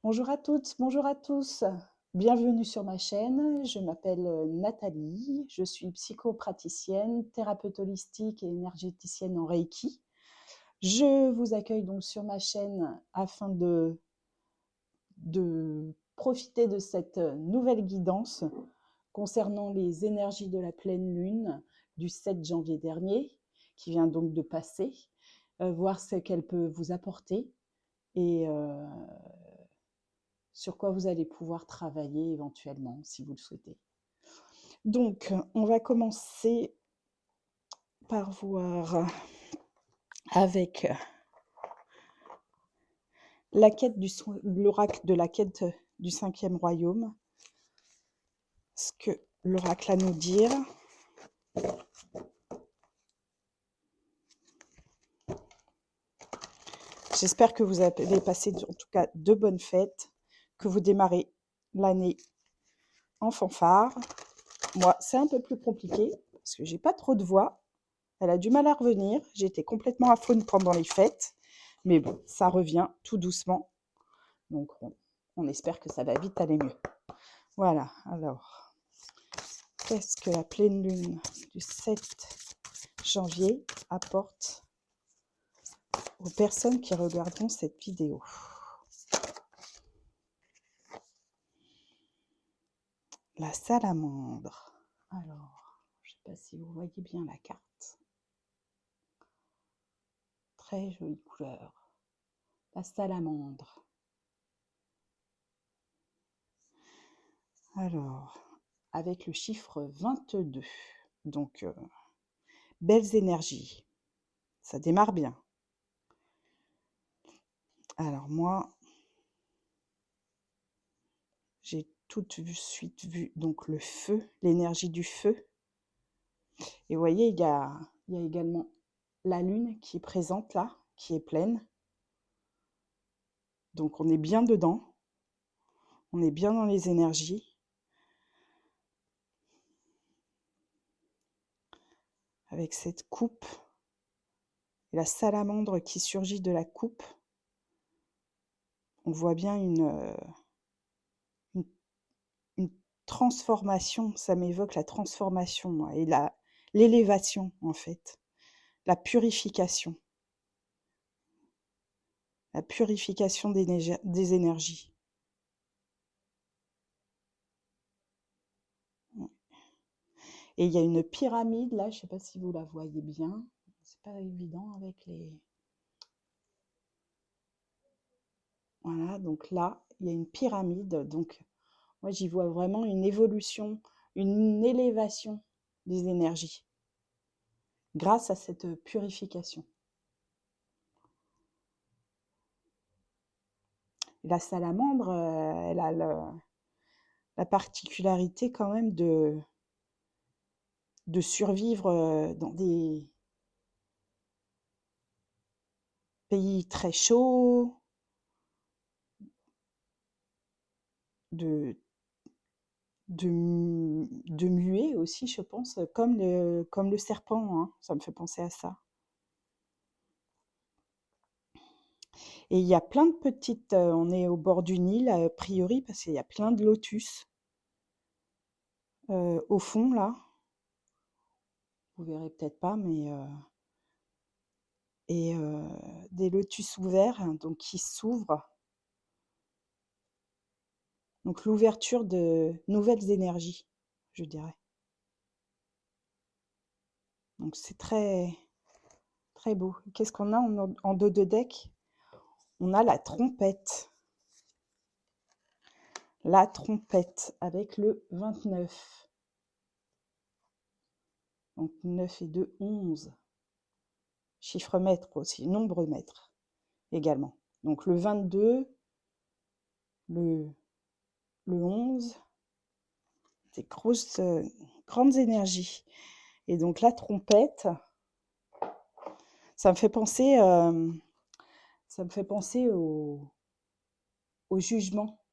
Bonjour à toutes, bonjour à tous. Bienvenue sur ma chaîne. Je m'appelle Nathalie. Je suis psychopraticienne, thérapeute holistique et énergéticienne en Reiki. Je vous accueille donc sur ma chaîne afin de profiter de cette nouvelle guidance concernant les énergies de la pleine lune du 7 janvier dernier, qui vient donc de passer, voir ce qu'elle peut vous apporter et sur quoi vous allez pouvoir travailler éventuellement si vous le souhaitez. Donc, on va commencer par voir avec la quête l'oracle de la quête du 5e royaume, ce que l'oracle a à nous dire. J'espère que vous avez passé en tout cas de bonnes fêtes, que vous démarrez l'année en fanfare. Moi, c'est un peu plus compliqué parce que j'ai pas trop de voix. Elle a du mal à revenir. J'étais complètement à faune pendant les fêtes. Mais bon, ça revient tout doucement. Donc, on espère que ça va vite aller mieux. Voilà, alors, qu'est-ce que la pleine lune du 7 janvier apporte aux personnes qui regarderont cette vidéo? La salamandre. Alors, je ne sais pas si vous voyez bien la carte. Très jolie couleur. La salamandre. Alors, avec le chiffre 22. Donc, belles énergies. Ça démarre bien. Alors moi, j'ai tout de suite vu donc le feu, l'énergie du feu. Et vous voyez, il y a également la lune qui est présente là, qui est pleine. Donc on est bien dedans. On est bien dans les énergies. Avec cette coupe. Et la salamandre qui surgit de la coupe. On voit bien une transformation. Ça m'évoque la transformation moi, et l'élévation en fait. La purification. La purification des énergies. Et il y a une pyramide là, je ne sais pas si vous la voyez bien. C'est pas évident avec les... Voilà, donc là, il y a une pyramide. Donc, moi, j'y vois vraiment une évolution, une élévation des énergies grâce à cette purification. La salamandre, elle a la particularité quand même de survivre dans des pays très chauds, de muer aussi, je pense, comme le serpent, hein, ça me fait penser à ça. Et il y a plein de petites, on est au bord du Nil, a priori, parce qu'il y a plein de lotus au fond, là. Vous verrez peut-être pas, mais et des lotus ouverts, hein, donc qui s'ouvrent. Donc l'ouverture de nouvelles énergies, je dirais. Donc c'est très, très beau. Qu'est-ce qu'on a en dos de deck? On a la trompette. La trompette avec le 29. Donc 9 et 2, 11. Chiffre maître aussi, nombre maître également. Donc le 22, le 11, des grosses, grandes énergies. Et donc la trompette, ça me fait penser, au jugement.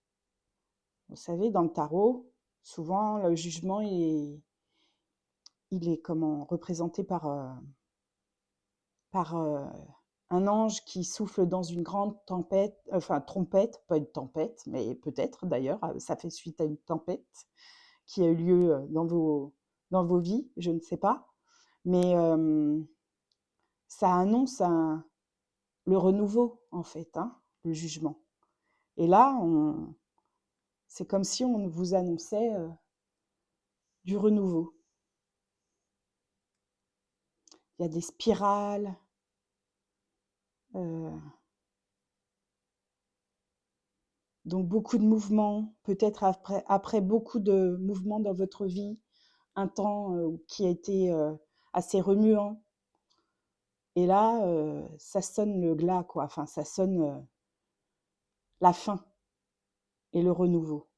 Vous savez, dans le tarot, souvent le jugement il est comment représenté par un ange qui souffle dans une grande tempête, enfin trompette, pas une tempête, mais peut-être d'ailleurs, ça fait suite à une tempête qui a eu lieu dans vos vies, je ne sais pas. Mais ça annonce le renouveau, en fait, hein, le jugement. Et là, c'est comme si on vous annonçait du renouveau. Il y a des spirales. euh, donc beaucoup de mouvements, peut-être après beaucoup de mouvements dans votre vie, un temps qui a été assez remuant. Et là, ça sonne le glas, quoi. Enfin, ça sonne la fin et le renouveau.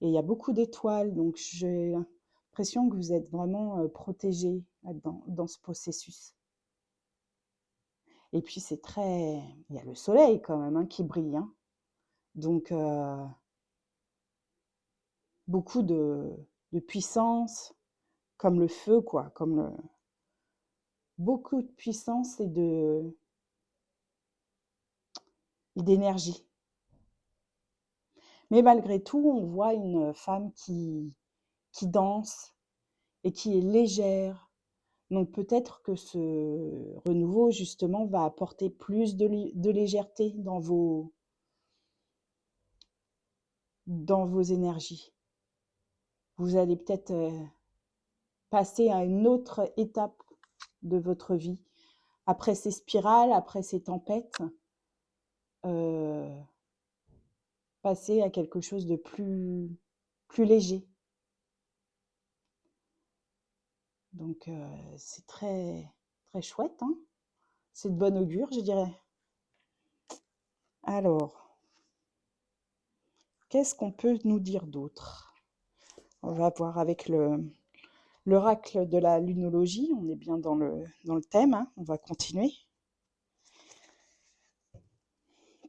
Et il y a beaucoup d'étoiles, donc j'ai l'impression que vous êtes vraiment protégés dans ce processus. Et puis c'est très... Il y a le soleil quand même hein, qui brille. Hein. Donc beaucoup de puissance, comme le feu, quoi. Beaucoup de puissance et d'énergie. Mais malgré tout, on voit une femme qui danse et qui est légère. Donc peut-être que ce renouveau, justement, va apporter plus de légèreté dans vos énergies. Vous allez peut-être passer à une autre étape de votre vie. Après ces spirales, après ces tempêtes, passer à quelque chose de plus léger. Donc c'est très, très chouette. Hein. C'est de bon augure, je dirais. Alors, qu'est-ce qu'on peut nous dire d'autre? On va voir avec l'oracle de la lunologie. On est bien dans le thème. Hein. On va continuer.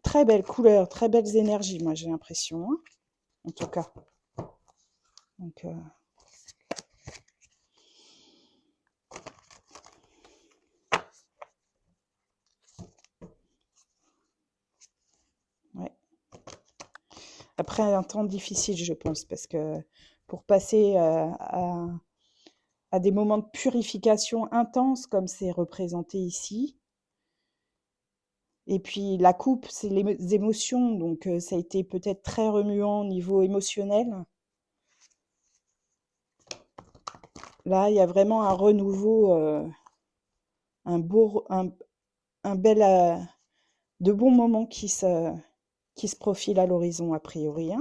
Très belles couleurs, très belles énergies, moi j'ai l'impression. Hein. En tout cas. Donc, ouais. Après un temps difficile, je pense, parce que pour passer à des moments de purification intenses, comme c'est représenté ici, et puis la coupe, c'est les émotions, donc ça a été peut-être très remuant au niveau émotionnel. Là, il y a vraiment un renouveau, un bel, de bons moments qui se profilent à l'horizon a priori. Hein.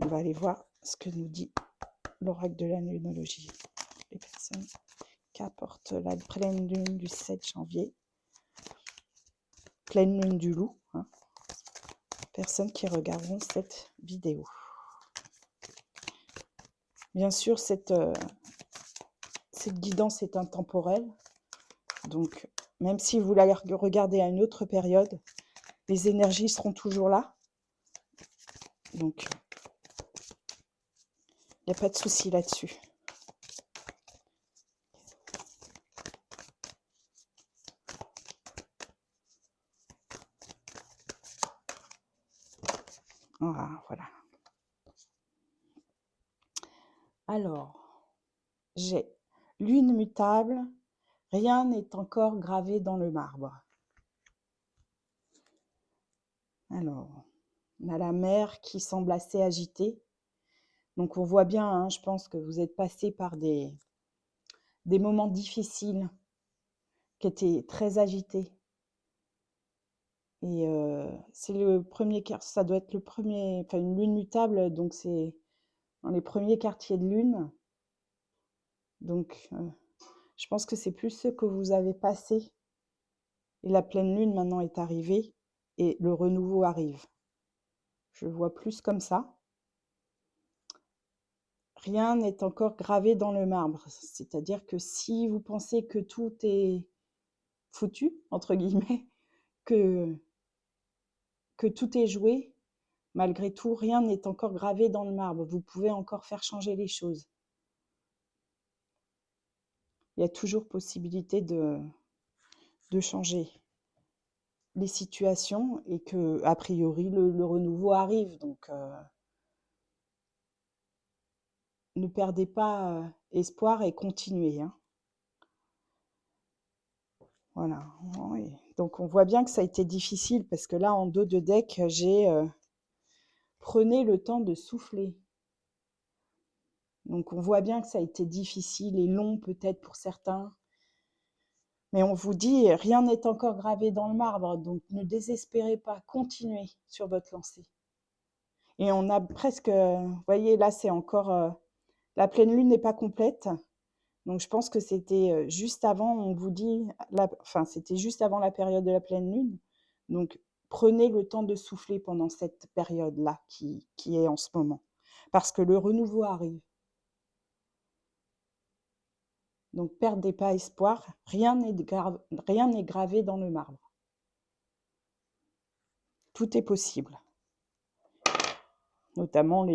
On va aller voir ce que nous dit l'oracle de la lunologie. Les personnes qu'apporte la pleine lune du 7 janvier. Pleine lune du loup. Hein. Personnes qui regarderont cette vidéo. Bien sûr, cette guidance est intemporelle. Donc, même si vous la regardez à une autre période, les énergies seront toujours là. Donc, il n'y a pas de souci là-dessus. Voilà. Alors, j'ai lune mutable, rien n'est encore gravé dans le marbre. Alors, on a la mer qui semble assez agitée. Donc on voit bien, hein, je pense que vous êtes passé par des moments difficiles qui étaient très agités. Et c'est le premier quart, ça doit être le premier, enfin une lune mutable, donc c'est dans les premiers quartiers de lune. Donc je pense que c'est plus ce que vous avez passé. Et la pleine lune maintenant est arrivée et le renouveau arrive. Je le vois plus comme ça. Rien n'est encore gravé dans le marbre. C'est-à-dire que si vous pensez que tout est foutu, entre guillemets, que tout est joué, malgré tout, rien n'est encore gravé dans le marbre. Vous pouvez encore faire changer les choses. il y a toujours possibilité de changer les situations et que, a priori, le renouveau arrive. Donc, ne perdez pas espoir et continuez, hein. Voilà. Oui. Donc, on voit bien que ça a été difficile parce que là, en dos de deck, j'ai prenez le temps de souffler. Donc, on voit bien que ça a été difficile et long peut-être pour certains. Mais on vous dit, rien n'est encore gravé dans le marbre, donc ne désespérez pas, continuez sur votre lancée. Et on a presque, vous voyez, là c'est encore, la pleine lune n'est pas complète, donc je pense que c'était juste avant, on vous dit, enfin c'était juste avant la période de la pleine lune, donc prenez le temps de souffler pendant cette période-là qui est en ce moment, parce que le renouveau arrive. Donc perdez pas espoir, rien n'est gravé dans le marbre. Tout est possible, notamment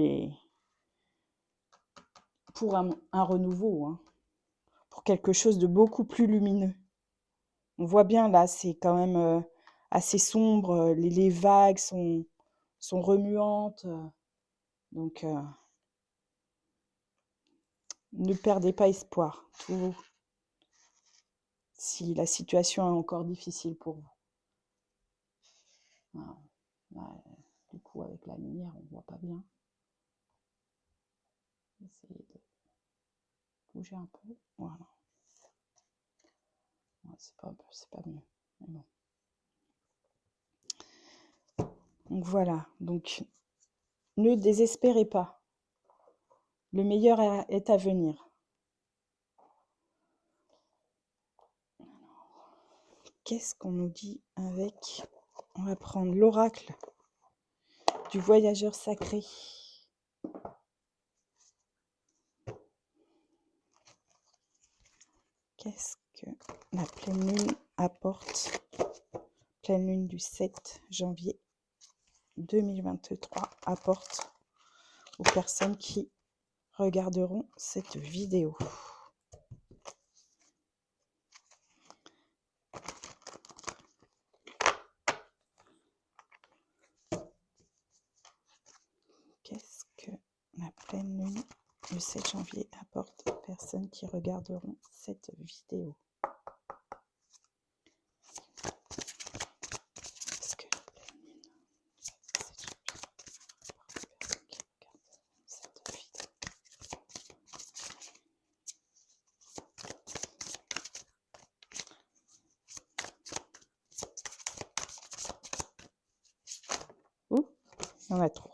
pour un renouveau, hein, pour quelque chose de beaucoup plus lumineux. On voit bien là, c'est quand même assez sombre, les vagues sont remuantes, donc ne perdez pas espoir, si la situation est encore difficile pour vous. Voilà. Là, du coup, avec la lumière, on ne voit pas bien. Essayez de bouger un peu. Voilà. Ouais, c'est pas mieux. Mais bon. Donc voilà. Donc ne désespérez pas. Le meilleur est à venir. Qu'est-ce qu'on nous dit avec... On va prendre l'oracle du voyageur sacré. Qu'est-ce que la pleine lune apporte? Pleine lune du 7 janvier 2023 apporte aux personnes qui regarderont cette vidéo. Qu'est-ce que la pleine lune du 7 janvier apporte aux personnes qui regarderont cette vidéo? Qu'est-ce que la pleine lune du 7 janvier apporte aux personnes qui regarderont cette vidéo? Ouh, il y en a trop.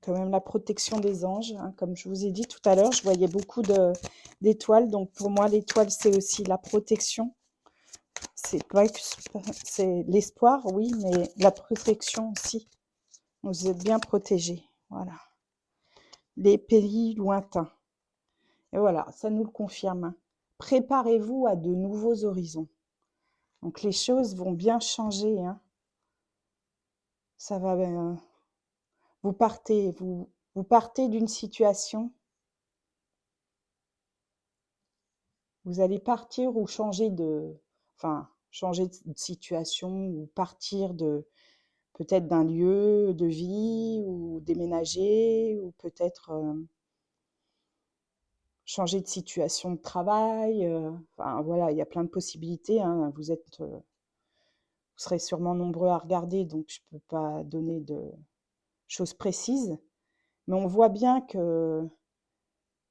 Quand même la protection des anges, hein. Comme je vous ai dit tout à l'heure, je voyais beaucoup d'étoiles, donc pour moi l'étoile c'est aussi la protection, c'est pas que c'est l'espoir, oui, mais la protection aussi. Vous êtes bien protégés, voilà. Les pays lointains, et voilà, ça nous le confirme. Préparez-vous à de nouveaux horizons. Donc les choses vont bien changer, hein. Ça va, vous partez d'une situation. Vous allez partir ou changer de situation ou partir peut-être d'un lieu de vie ou déménager ou peut-être changer de situation de travail. Enfin voilà, il y a plein de possibilités, hein. Vous serez sûrement nombreux à regarder, donc je ne peux pas donner de choses précises. Mais on voit bien que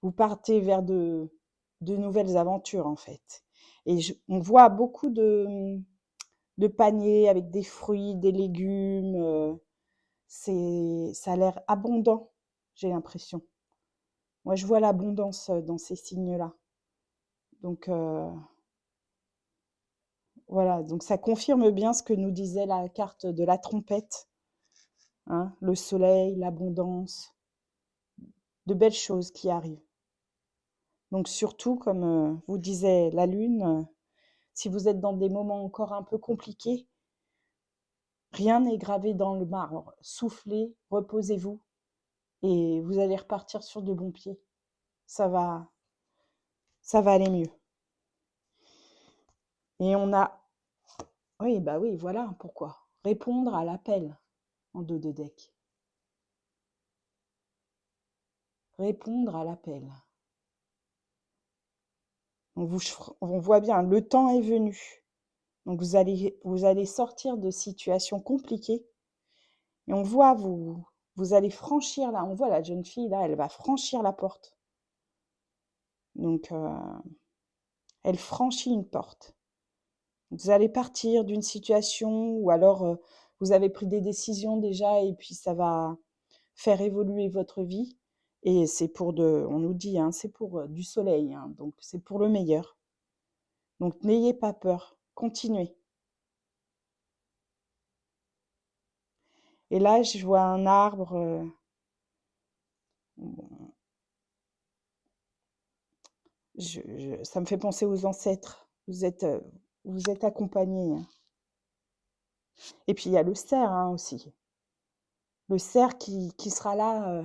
vous partez vers de nouvelles aventures, en fait. Et on voit beaucoup de paniers avec des fruits, des légumes. Ça a l'air abondant, j'ai l'impression. Moi, je vois l'abondance dans ces signes-là. Donc, voilà. Donc, ça confirme bien ce que nous disait la carte de la trompette, hein, le soleil, l'abondance, de belles choses qui arrivent. Donc, surtout, comme vous disait la lune, si vous êtes dans des moments encore un peu compliqués, rien n'est gravé dans le marbre. Soufflez, reposez-vous et vous allez repartir sur de bons pieds. Ça va ça va aller mieux. Et on a... Oui, bah oui, voilà pourquoi. Répondre à l'appel en dos de deck. Répondre à l'appel. On voit bien, le temps est venu. Donc vous allez sortir de situations compliquées. Et on voit, vous allez franchir là. On voit la jeune fille là, elle va franchir la porte. Donc elle franchit une porte. Vous allez partir d'une situation ou alors vous avez pris des décisions déjà et puis ça va faire évoluer votre vie. Et c'est on nous dit, hein, c'est pour du soleil, hein, donc c'est pour le meilleur. Donc n'ayez pas peur, continuez. Et là, je vois un arbre. Ça me fait penser aux ancêtres. Vous êtes accompagnés, hein. Et puis il y a le cerf hein, aussi. Le cerf qui sera là,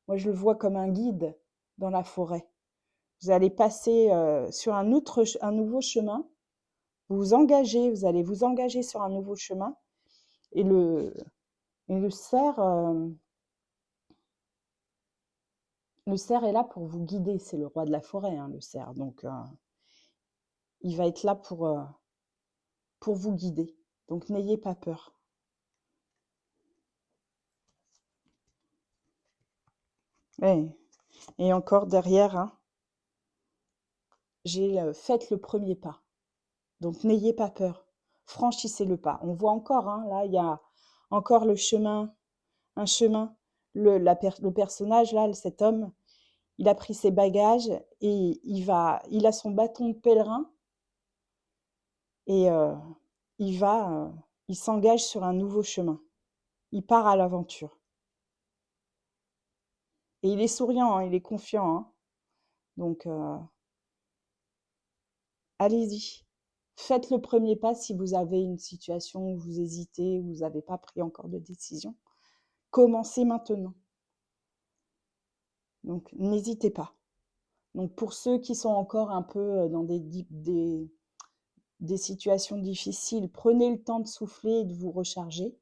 moi je le vois comme un guide dans la forêt. Vous allez passer sur un nouveau chemin. Vous allez vous engager sur un nouveau chemin. Et le cerf est là pour vous guider. C'est le roi de la forêt, hein, le cerf. Donc il va être là pour vous guider. Donc n'ayez pas peur. Ouais. Et encore derrière, hein, j'ai faites le premier pas. Donc n'ayez pas peur. Franchissez le pas. On voit encore, hein, là, il y a encore un chemin. Le personnage, là, cet homme, il a pris ses bagages et il a son bâton de pèlerin et il s'engage sur un nouveau chemin. Il part à l'aventure. Et il est souriant, hein, il est confiant, hein. Donc, allez-y. Faites le premier pas si vous avez une situation où vous hésitez, où vous n'avez pas pris encore de décision. Commencez maintenant. Donc, n'hésitez pas. Donc, pour ceux qui sont encore un peu dans des situations difficiles, prenez le temps de souffler et de vous recharger.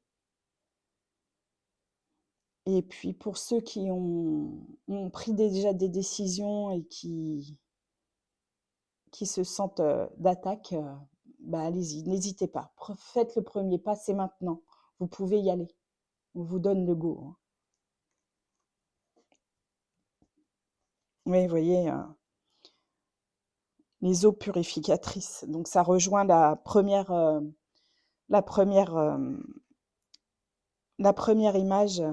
Et puis, pour ceux qui ont pris déjà des décisions et qui se sentent d'attaque, bah allez-y, n'hésitez pas. Faites le premier pas, c'est maintenant. Vous pouvez y aller. On vous donne le go, hein. Oui, vous voyez, les eaux purificatrices. Donc ça rejoint la première image.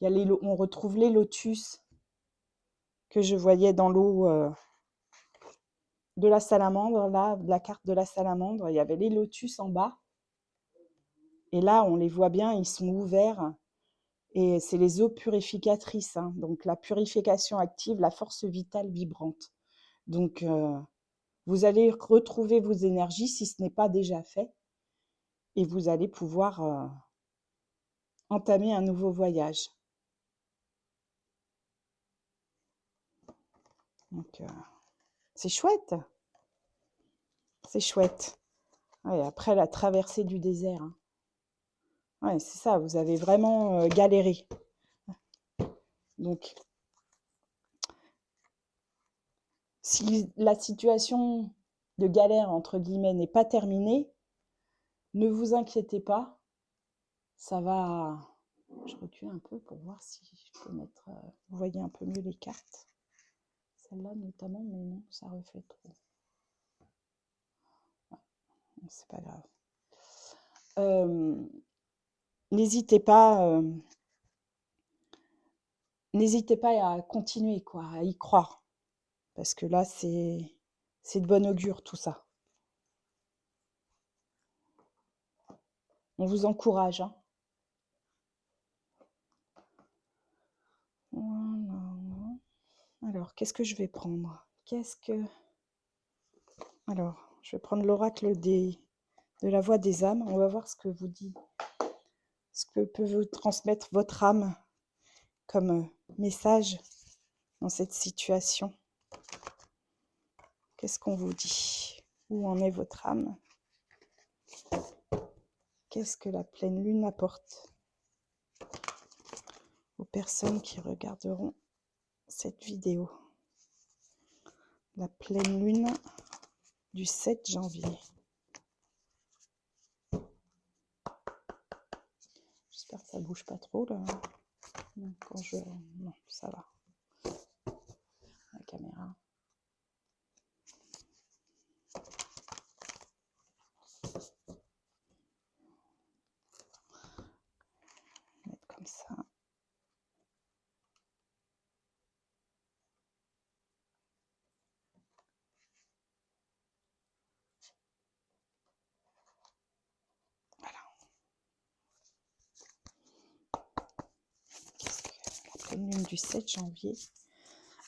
On retrouve les lotus que je voyais dans l'eau de la salamandre, là, de la carte de la salamandre. Il y avait les lotus en bas. Et là, on les voit bien, ils sont ouverts. Et c'est les eaux purificatrices, hein. Donc la purification active la force vitale vibrante. Donc vous allez retrouver vos énergies si ce n'est pas déjà fait. Et vous allez pouvoir entamer un nouveau voyage. Donc c'est chouette. C'est chouette. Ouais, après la traversée du désert, hein. Ouais, c'est ça, vous avez vraiment galéré. Donc, si la situation de galère, entre guillemets, n'est pas terminée, ne vous inquiétez pas, ça va... Je recule un peu pour voir si je peux mettre... vous voyez un peu mieux les cartes. Celle-là notamment, mais non, ça reflète trop. Ouais, c'est pas grave. N'hésitez pas à continuer, quoi, à y croire. Parce que là, c'est de bon augure, tout ça. On vous encourage, hein. Voilà. Alors, qu'est-ce que je vais prendre? Alors, je vais prendre l'oracle de la voix des âmes. On va voir ce que vous dit, ce que peut vous transmettre votre âme comme message dans cette situation. Qu'est-ce qu'on vous dit? Où en est votre âme? Qu'est-ce que la pleine lune apporte aux personnes qui regarderont cette vidéo? La pleine lune du 7 janvier. J'espère que ça bouge pas trop là. Quand je... Non, ça va. La caméra. Mettre comme ça. Voilà. Qu'est-ce que la pleine lune du 7 janvier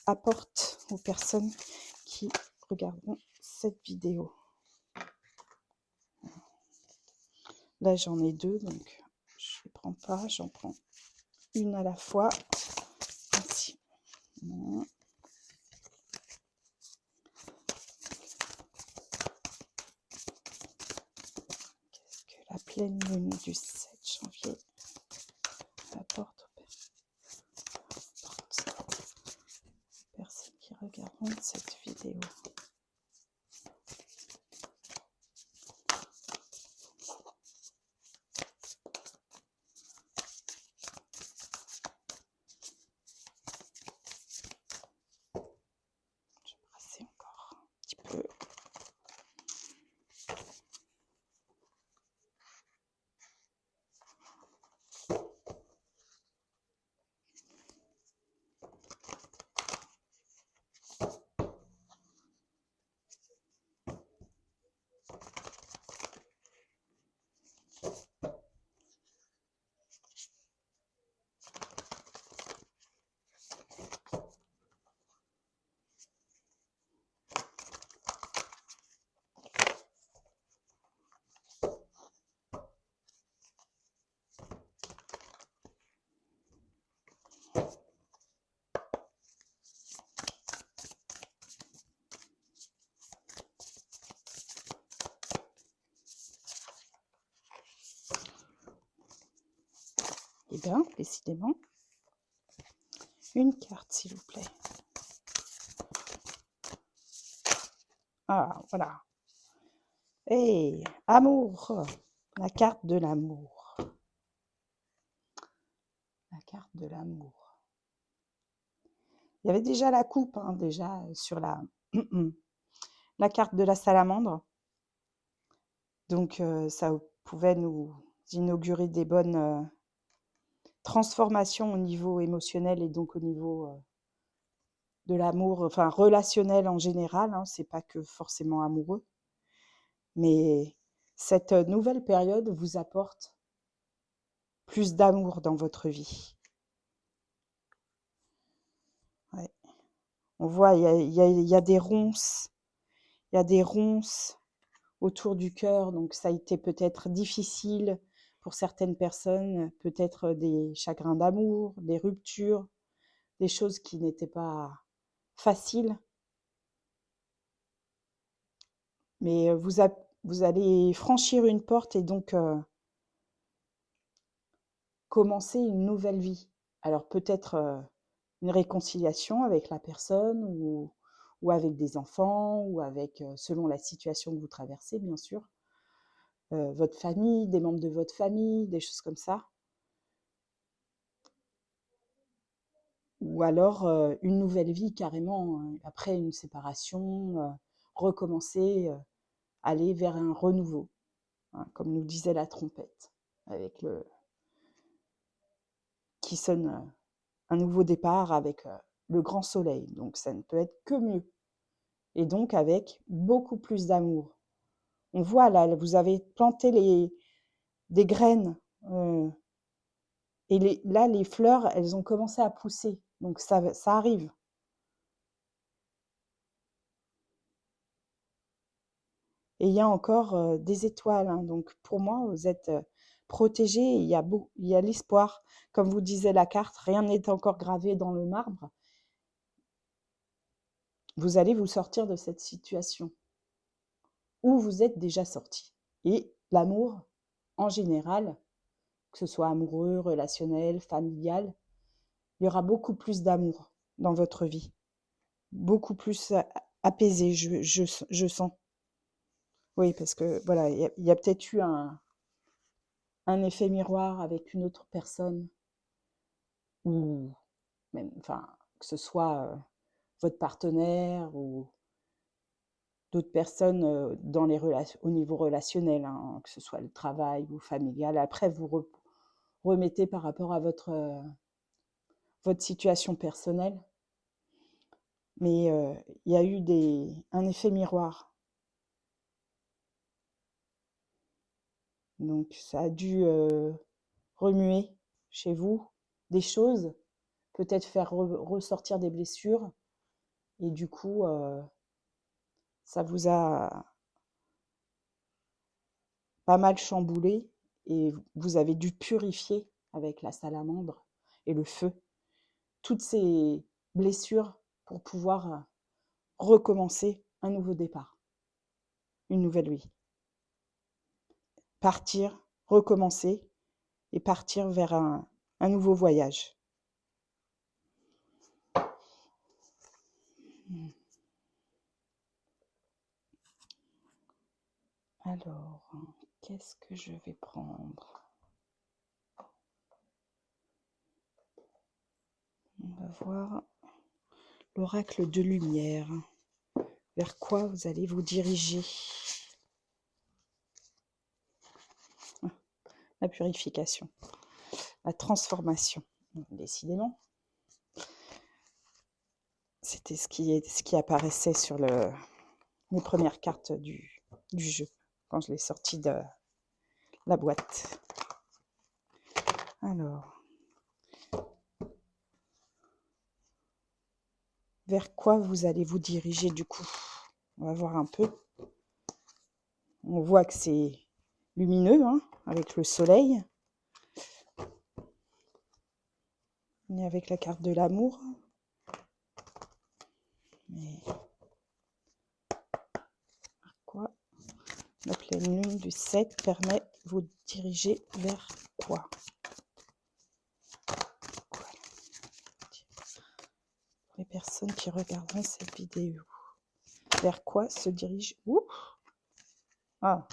apporte aux personnes qui regarderont cette vidéo? Là, j'en ai deux, donc je ne prends pas, j'en prends une à la fois. Ainsi. Qu'est-ce que la pleine lune du 7 janvier apporte aux personnes qui regarderont cette vidéo? Eh bien, décidément, une carte, s'il vous plaît. Ah, voilà. Et amour, la carte de l'amour. La carte de l'amour. Il y avait déjà la coupe, hein, déjà, sur la carte de la salamandre. Donc, ça pouvait nous inaugurer des bonnes transformations au niveau émotionnel et donc au niveau de l'amour, enfin relationnel en général, hein, c'est pas que forcément amoureux. Mais cette nouvelle période vous apporte plus d'amour dans votre vie. Ouais. On voit, il y a des ronces, il y a des ronces autour du cœur, donc ça a été peut-être difficile pour certaines personnes, peut-être des chagrins d'amour, des ruptures, des choses qui n'étaient pas faciles. Mais vous allez franchir une porte et donc commencer une nouvelle vie. Alors peut-être une réconciliation avec la personne ou avec des enfants ou avec, selon la situation que vous traversez, bien sûr, votre famille, des membres de votre famille, des choses comme ça. Ou alors une nouvelle vie carrément, après une séparation, recommencer, aller vers un renouveau, hein, comme nous disait la trompette, avec qui sonne un nouveau départ avec le grand soleil. Donc ça ne peut être que mieux. Et donc avec beaucoup plus d'amour. On voit là, vous avez planté des graines et là, les fleurs, elles ont commencé à pousser. Donc ça arrive. Et il y a encore des étoiles, hein. Donc pour moi, vous êtes protégés. Il y a l'espoir. Comme vous disait la carte, rien n'est encore gravé dans le marbre. vous allez vous sortir de cette situation où vous êtes déjà sorti. Et l'amour, en général, que ce soit amoureux, relationnel, familial, il y aura beaucoup plus d'amour dans votre vie. Beaucoup plus apaisé, je sens. Oui, parce que voilà, il y a peut-être eu un effet miroir avec une autre personne, ou même, enfin, que ce soit votre partenaire ou d'autres personnes dans les au niveau relationnel, hein, que ce soit le travail ou familial. Après, vous remettez par rapport à votre situation personnelle. Mais il y a eu un effet miroir. Donc, ça a dû remuer chez vous des choses, peut-être faire ressortir des blessures. Et du coup, ça vous a pas mal chamboulé et vous avez dû purifier avec la salamandre et le feu toutes ces blessures pour pouvoir recommencer un nouveau départ, une nouvelle vie. Partir, recommencer et partir vers un nouveau voyage. Alors, qu'est-ce que je vais prendre? On va voir l'oracle de lumière. Vers quoi vous allez vous diriger? La purification, la transformation. Décidément, c'était ce qui apparaissait sur les premières cartes du jeu, quand je l'ai sorti de la boîte. Alors, vers quoi vous allez vous diriger du coup? On va voir un peu. On voit que c'est lumineux, hein, avec le soleil. Et avec la carte de l'amour. Mais quoi? La pleine lune du 7 permet de vous diriger vers quoi? Les personnes qui regarderont cette vidéo. Vers quoi se dirige? Ah,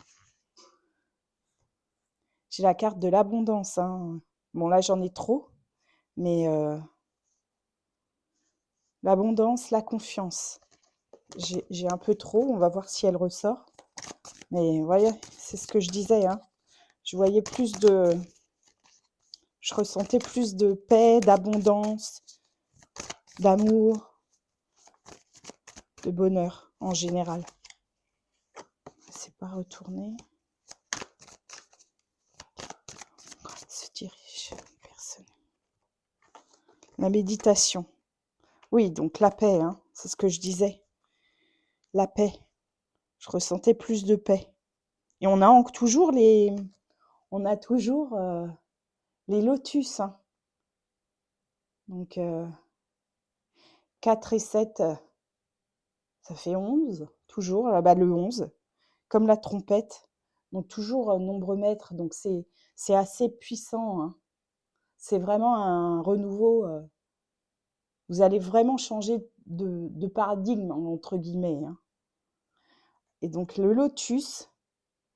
j'ai la carte de l'abondance. Hein. Bon, là, j'en ai trop. Mais l'abondance, la confiance. J'ai un peu trop. On va voir si elle ressort. Mais vous voyez, c'est ce que je disais. Hein. Je voyais plus de... Je ressentais plus de paix, d'abondance, d'amour, de bonheur en général. C'est pas retourné. Se dirige personne. La méditation. Oui, donc la paix, hein, c'est ce que je disais. La paix. Je ressentais plus de paix. Et on a toujours les lotus. Hein. Donc 4 et 7, ça fait 11, toujours. Là-bas, le 11, comme la trompette. Donc toujours nombre maître. Donc c'est assez puissant. Hein. C'est vraiment un renouveau. Vous allez vraiment changer de paradigme, entre guillemets. Hein. Et donc le lotus,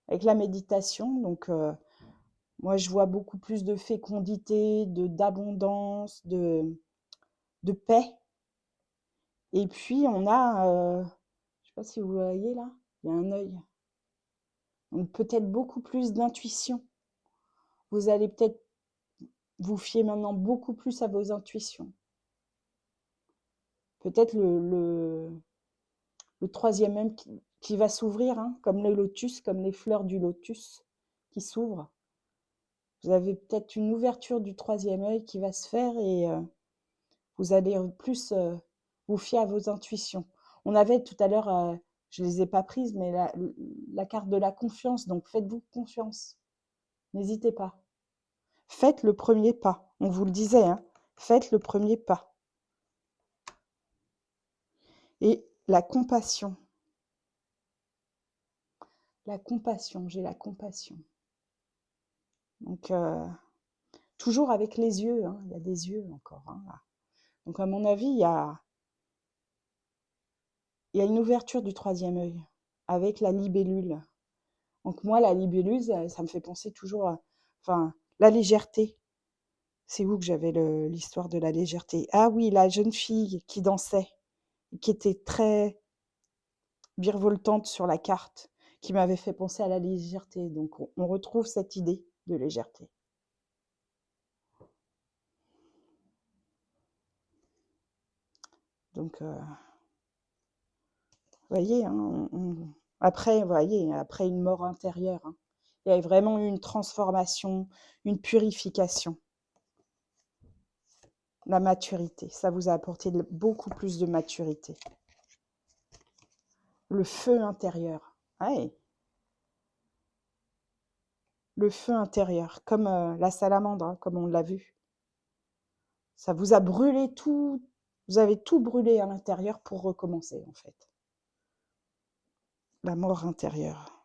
avec la méditation, donc moi je vois beaucoup plus de fécondité, d'abondance, de paix. Et puis on a, je ne sais pas si vous voyez là, il y a un œil. Donc peut-être beaucoup plus d'intuition. Vous allez peut-être vous fier maintenant beaucoup plus à vos intuitions. Peut-être le troisième œil qui va s'ouvrir, hein, comme le lotus, comme les fleurs du lotus qui s'ouvrent. Vous avez peut-être une ouverture du troisième œil qui va se faire et vous allez plus vous fier à vos intuitions. On avait tout à l'heure, je ne les ai pas prises, mais la carte de la confiance. Donc faites-vous confiance. N'hésitez pas. Faites le premier pas. On vous le disait, hein, faites le premier pas. Et la compassion. La compassion, j'ai la compassion. Donc, toujours avec les yeux, hein, il y a des yeux encore. Hein, là. Donc, à mon avis, il y a une ouverture du troisième œil avec la libellule. Donc, moi, la libellule, ça me fait penser toujours à enfin, la légèreté. C'est où que j'avais l'histoire de la légèreté? Ah oui, la jeune fille qui dansait, qui était très virevoltante sur la carte, qui m'avait fait penser à la légèreté. Donc, on retrouve cette idée de légèreté. Donc, vous voyez, hein, après, vous voyez, après une mort intérieure, hein, il y a vraiment eu une transformation, une purification. La maturité, ça vous a apporté beaucoup plus de maturité. Le feu intérieur, ouais. Le feu intérieur, comme la salamandre, hein, comme on l'a vu. Ça vous a brûlé tout, vous avez tout brûlé à l'intérieur pour recommencer, en fait. La mort intérieure.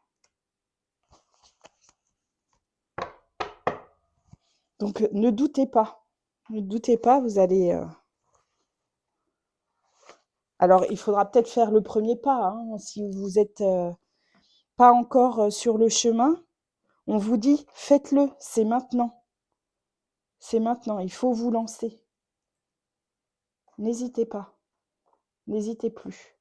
Donc, ne doutez pas. Ne doutez pas, vous allez... Alors, il faudra peut-être faire le premier pas, hein, si vous n'êtes pas encore sur le chemin. On vous dit, faites-le, c'est maintenant. C'est maintenant, il faut vous lancer. N'hésitez pas. N'hésitez plus.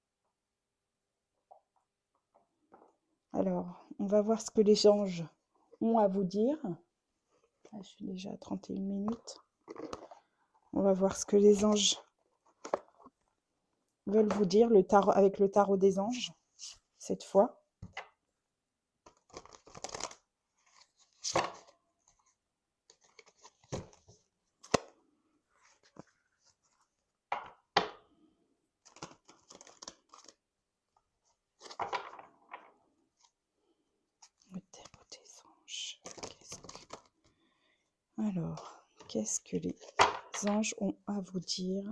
Alors, on va voir ce que les anges ont à vous dire. Ah, je suis déjà à 31 minutes. On va voir ce que les anges veulent vous dire avec le tarot des anges, cette fois. Le tarot des anges. Alors, qu'est-ce que les anges ont à vous dire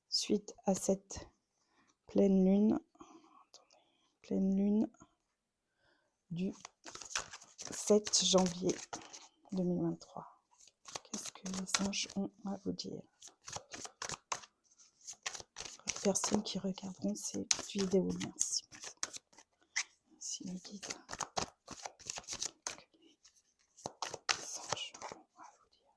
suite à cette pleine lune, du 7 janvier 2023. Qu'est-ce que les anges ont à vous dire? Les personnes qui regarderont cette vidéo, merci. Merci les guides. Les anges ont à vous dire.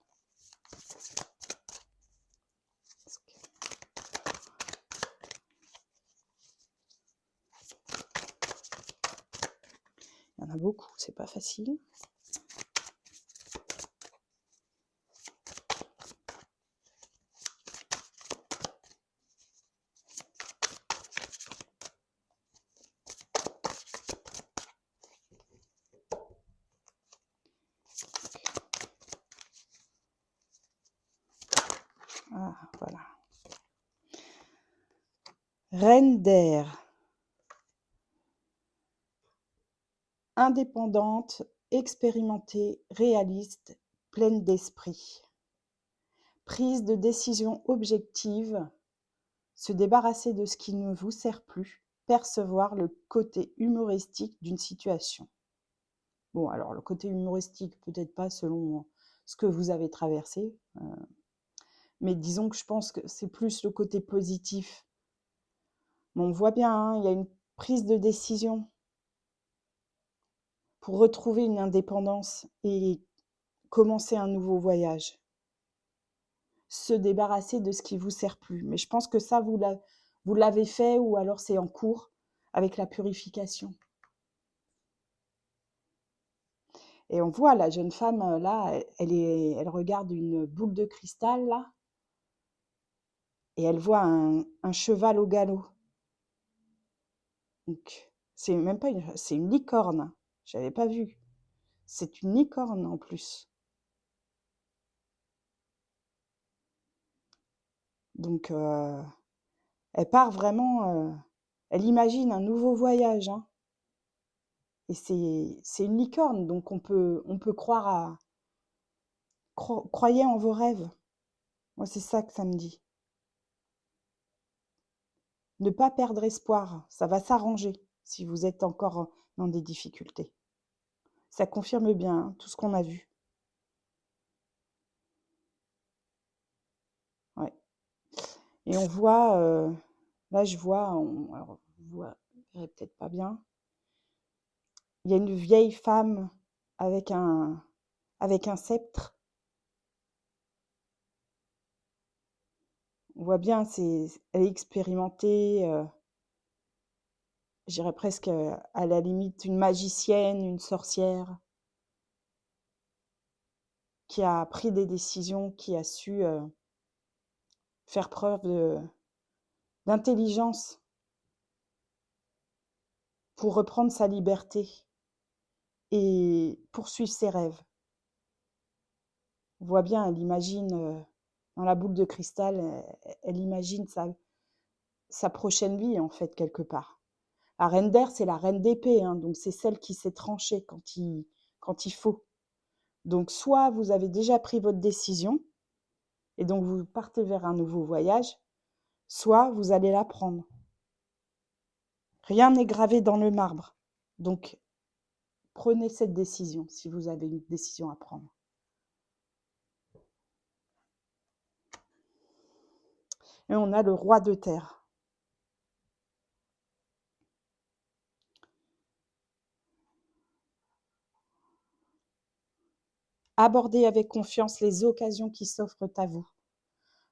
Il y en a beaucoup, c'est pas facile. Ah, voilà. Reine d'air. Indépendante, expérimentée, réaliste, pleine d'esprit. Prise de décision objective, se débarrasser de ce qui ne vous sert plus, percevoir le côté humoristique d'une situation. Bon, alors le côté humoristique, peut-être pas selon ce que vous avez traversé, mais disons que je pense que c'est plus le côté positif. Mais on voit bien, hein, il y a une prise de décision pour retrouver une indépendance et commencer un nouveau voyage. Se débarrasser de ce qui ne vous sert plus. Mais je pense que ça, vous l'avez fait ou alors c'est en cours avec la purification. Et on voit la jeune femme, là, elle regarde une boule de cristal, là, et elle voit un cheval au galop. Donc, c'est même pas c'est une licorne. Je n'avais pas vu. C'est une licorne en plus. Donc, elle part vraiment, elle imagine un nouveau voyage, hein. Et c'est une licorne, donc on peut croire à... Croyez en vos rêves. Moi, c'est ça que ça me dit. Ne pas perdre espoir, ça va s'arranger si vous êtes encore dans des difficultés. Ça confirme bien hein, tout ce qu'on a vu. Ouais. Et on voit, là je vois, alors vous verrez peut-être pas bien, il y a une vieille femme avec un sceptre. On voit bien, elle est expérimentée, je dirais presque à la limite une magicienne, une sorcière, qui a pris des décisions, qui a su faire preuve d'intelligence pour reprendre sa liberté et poursuivre ses rêves. On voit bien, elle imagine, dans la boule de cristal, elle imagine sa prochaine vie, en fait, quelque part. La reine d'air, c'est la reine d'épée, hein, donc c'est celle qui sait trancher quand il faut. Donc soit vous avez déjà pris votre décision, et donc vous partez vers un nouveau voyage, soit vous allez la prendre. Rien n'est gravé dans le marbre. Donc prenez cette décision si vous avez une décision à prendre. Et on a le roi de terre. Abordez avec confiance les occasions qui s'offrent à vous.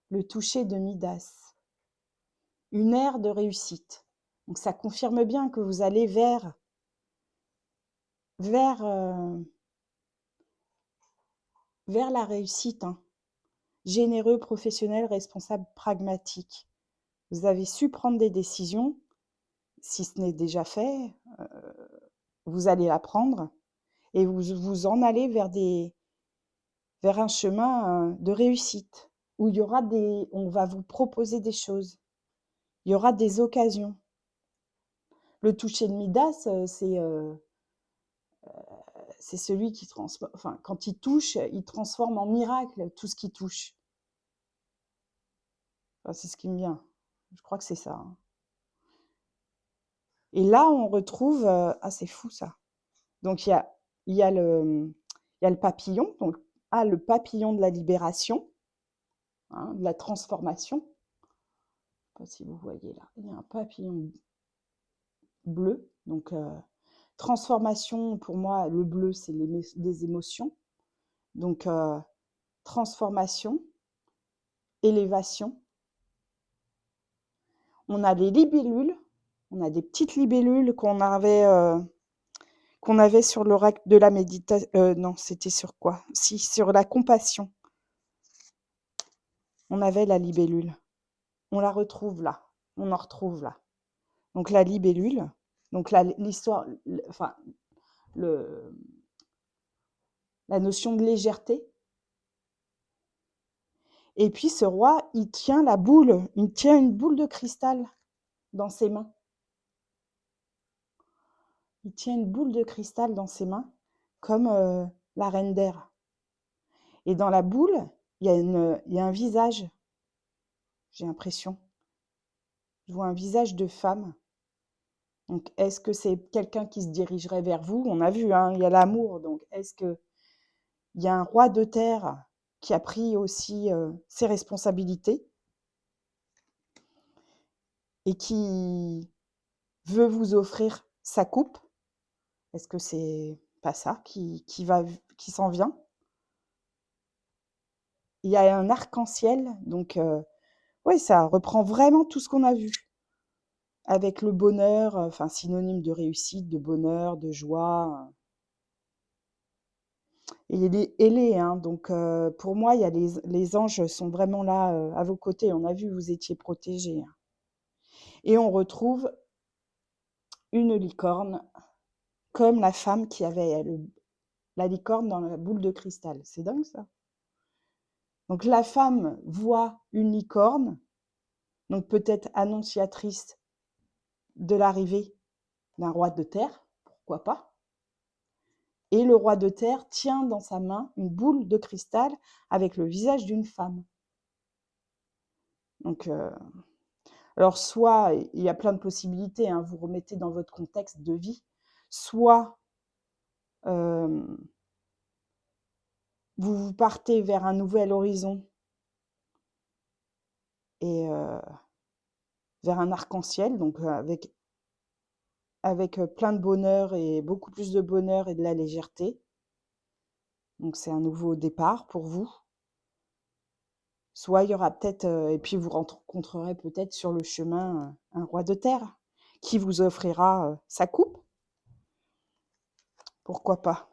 Le toucher de Midas. Une ère de réussite. Donc ça confirme bien que vous allez vers la réussite. Hein. Généreux, professionnel, responsable, pragmatique. Vous avez su prendre des décisions. Si ce n'est déjà fait, vous allez la prendre et vous en allez vers un chemin de réussite où on va vous proposer des choses. Il y aura des occasions. Le toucher de Midas, c'est celui qui transforme. Enfin, quand il touche, il transforme en miracle tout ce qui touche. Enfin, c'est ce qui me vient. Je crois que c'est ça. Hein. Et là, on retrouve. Ah, c'est fou ça. Donc, il y a le papillon. Donc, le papillon de la libération, hein, de la transformation. Je ne sais pas si vous voyez là. Il y a un papillon bleu. Donc, transformation, pour moi, le bleu, c'est des émotions. Donc, transformation, élévation. On a les libellules. On a des petites libellules qu'on avait sur l'oracle de la méditation. Non, c'était sur quoi? Si, sur la compassion. On avait la libellule. On la retrouve là. On en retrouve là. Donc la libellule. Donc l'histoire, enfin, la notion de légèreté. Et puis ce roi, il tient une boule de cristal dans ses mains. Il tient une boule de cristal dans ses mains, comme la reine d'air. Et dans la boule, il y a un visage, j'ai l'impression. Je vois un visage de femme. Donc, est-ce que c'est quelqu'un qui se dirigerait vers vous? On a vu, hein, il y a l'amour. Donc, est-ce qu'il y a un roi de terre qui a pris aussi ses responsabilités et qui veut vous offrir sa coupe? Est-ce que c'est pas ça qui s'en vient? Il y a un arc-en-ciel, donc oui, ça reprend vraiment tout ce qu'on a vu. Avec le bonheur, enfin synonyme de réussite, de bonheur, de joie. Et il est ailé, hein, donc pour moi, il y a les anges sont vraiment là à vos côtés. On a vu, vous étiez protégés. Hein. Et on retrouve une licorne, comme la femme qui avait la licorne dans la boule de cristal. C'est dingue ça. Donc la femme voit une licorne, donc peut-être annonciatrice de l'arrivée d'un roi de terre, pourquoi pas. Et le roi de terre tient dans sa main une boule de cristal avec le visage d'une femme. Donc Alors soit, il y a plein de possibilités, hein, vous remettez dans votre contexte de vie, soit vous partez vers un nouvel horizon et vers un arc-en-ciel, donc avec plein de bonheur et beaucoup plus de bonheur et de la légèreté. Donc c'est un nouveau départ pour vous. Soit il y aura peut-être, et puis vous rencontrerez peut-être sur le chemin un roi de terre qui vous offrira sa coupe. Pourquoi pas?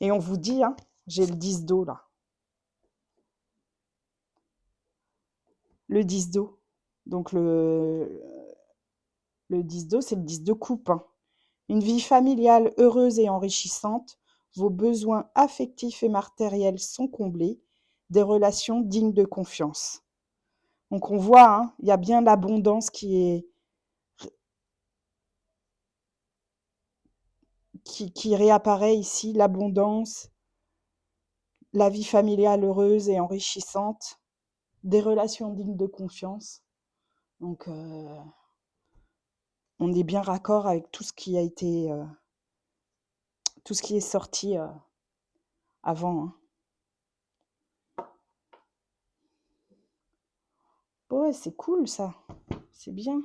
Et on vous dit, hein, j'ai le 10 d'eau là. Le 10 d'eau. Donc le 10 d'eau, c'est le 10 de coupe, hein. Une vie familiale heureuse et enrichissante, vos besoins affectifs et matériels sont comblés, des relations dignes de confiance. Donc on voit, hein, il y a bien l'abondance qui réapparaît ici, l'abondance, la vie familiale heureuse et enrichissante, des relations dignes de confiance. Donc on est bien raccord avec tout ce qui a été, tout ce qui est sorti avant, hein. Ouais, c'est cool ça, c'est bien.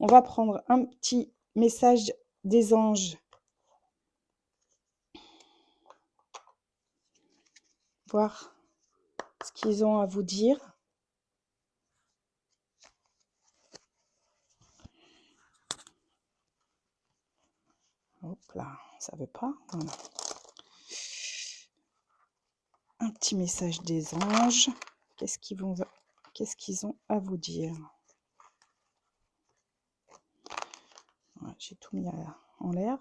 On va prendre un petit message des anges. Voir ce qu'ils ont à vous dire. Hop là, ça veut pas. Voilà. Un petit message des anges. Qu'est-ce qu'ils ont à vous dire? Voilà, j'ai tout mis en l'air.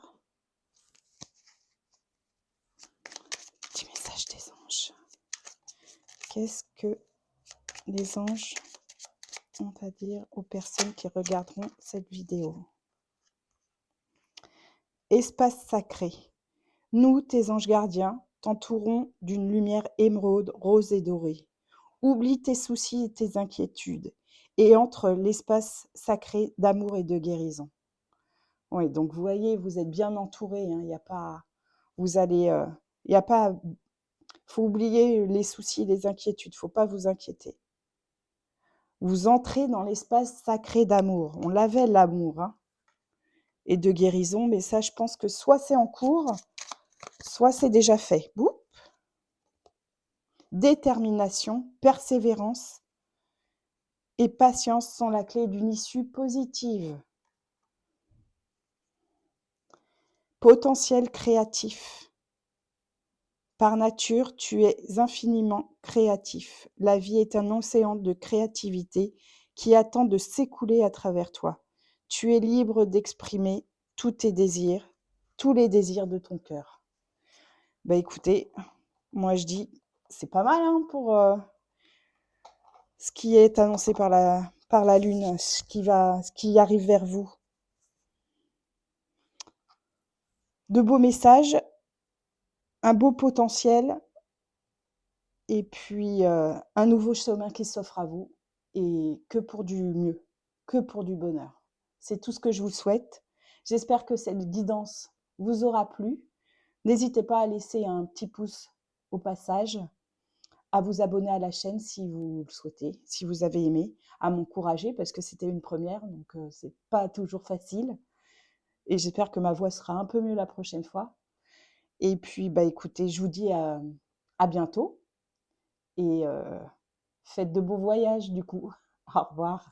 Petit message des anges. Qu'est-ce que les anges ont à dire aux personnes qui regarderont cette vidéo? Espace sacré. Nous, tes anges gardiens, t'entourons d'une lumière émeraude, rose et dorée. Oublie tes soucis et tes inquiétudes et entre l'espace sacré d'amour et de guérison. Oui, donc vous voyez, vous êtes bien entouré, hein, il n'y a pas, vous allez, il n'y a pas, faut oublier les soucis, les inquiétudes, faut pas vous inquiéter. Vous entrez dans l'espace sacré d'amour. On l'avait l'amour, hein, et de guérison, mais ça, je pense que soit c'est en cours, soit c'est déjà fait. Bouh. Détermination, persévérance et patience sont la clé d'une issue positive. Potentiel créatif. Par nature, tu es infiniment créatif. La vie est un océan de créativité qui attend de s'écouler à travers toi. Tu es libre d'exprimer tous tes désirs, tous les désirs de ton cœur. Bah écoutez, moi je dis, c'est pas mal hein, pour ce qui est annoncé par la Lune, ce qui arrive vers vous. De beaux messages, un beau potentiel, et puis un nouveau chemin qui s'offre à vous, et que pour du mieux, que pour du bonheur. C'est tout ce que je vous souhaite. J'espère que cette guidance vous aura plu. N'hésitez pas à laisser un petit pouce au passage, à vous abonner à la chaîne si vous le souhaitez, si vous avez aimé, à m'encourager parce que c'était une première, donc c'est pas toujours facile. Et j'espère que ma voix sera un peu mieux la prochaine fois. Et puis, bah écoutez, je vous dis à bientôt et faites de beaux voyages du coup. Au revoir.